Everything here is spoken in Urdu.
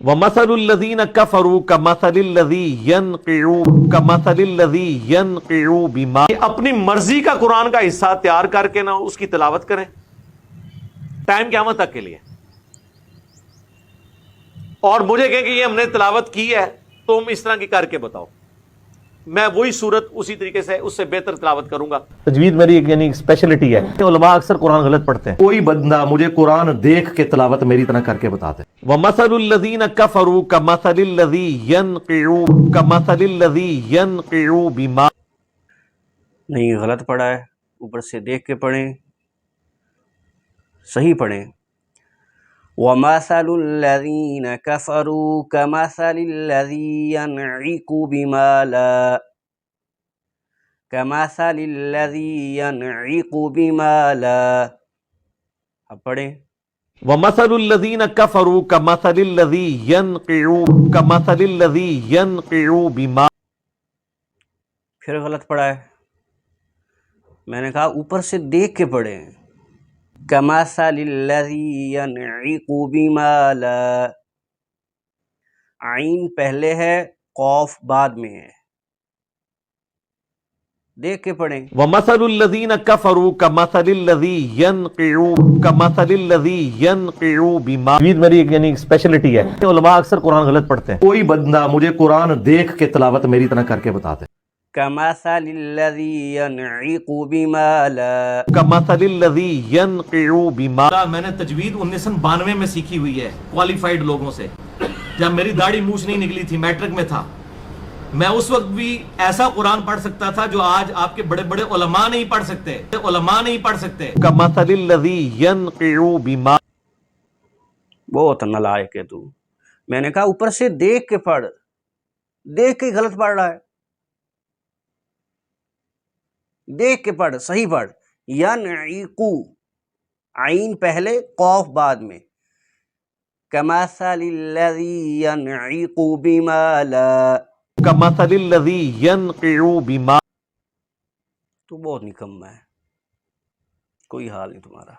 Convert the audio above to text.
وَمَثَلُ الَّذِينَ كَفَرُوا كَمَثَلِ الَّذِي يَنْقِعُ بِمَا اپنی مرضی کا قرآن کا حصہ تیار کر کے نا اس کی تلاوت کریں ٹائم قیامت تک کے لیے، اور مجھے کہیں کہ یہ ہم نے تلاوت کی ہے تم اس طرح کی کر کے بتاؤ، میں وہی صورت اسی طریقے سے اس سے بہتر تلاوت کروں گا۔ تجوید میری ایک یعنی اسپیشلٹی ہے، علماء اکثر قرآن غلط پڑھتے ہیں، کوئی بندہ مجھے قرآن دیکھ کے تلاوت میری طرح کر کے بتا دے۔ وَمَثَلُ الَّذِينَ كَفَرُوا كَمَثَلِ الَّذِي يَنْقِعُ بِمَا نہیں غلط پڑھا ہے، اوپر سے دیکھ کے پڑھیں، صحیح پڑھیں۔ وَمَثَلُ الَّذِينَ كَفَرُوا كَمَثَلِ الَّذِي يَنْعِقُ بِمَا لَا كَمَثَلِ الَّذِي يَنْعِقُ بِمَا لَا اب پڑھیں۔ وَمَثَلُ الَّذِينَ كَفَرُوا كَمَثَلِ الَّذِي يَنْقِعُ بِمَا پھر غلط پڑھا ہے، میں نے کہا اوپر سے دیکھ کے پڑھیں۔ کَمَثَلِ الَّذِي يَنْعِقُ بِمَا لَا، عین پہلے ہے، قوف بعد میں ہے، دیکھ کے پڑھیں۔ وَمَثَلُ الَّذِينَ كَفَرُوا كَمَثَلِ الَّذِي يَنْقِعُ بِمَا تجوید میری ایک یعنی اسپیشلٹی ہے، علماء اکثر قرآن غلط پڑھتے ہیں، کوئی بندہ مجھے قرآن دیکھ کے تلاوت میری طرح کر کے بتا دے۔ کَمَثَلِ الَّذِي يَنْعِقُ بِمَا لَا كَمَثَلِ الَّذِي يَنْقِعُ بِمَا میں نے تجوید 1992 میں سیکھی ہوئی ہے کوالیفائڈ لوگوں سے، جب میری داڑھی مونچھ نہیں نکلی تھی، میٹرک میں تھا، میں اس وقت بھی ایسا قرآن پڑھ سکتا تھا جو آج آپ کے بڑے بڑے علماء نہیں پڑھ سکتے، كَمَثَلِ الَّذِي يَنْقِعُ بِمَا بہت نالائق ہے تو، میں نے کہا اوپر سے دیکھ کے پڑھ، دیکھ کے غلط پڑھ رہا ہے، دیکھ کے پڑھ، صحیح پڑھ۔ ینعقو، عین پہلے، قوف بعد میں۔ کَمَثَلِ الَّذِي يَنْعِقُ بِمَا لَا، كَمَثَلِ الَّذِي يَنْقِعُ بِمَا تو بہت نکمہ ہے، کوئی حال نہیں تمہارا۔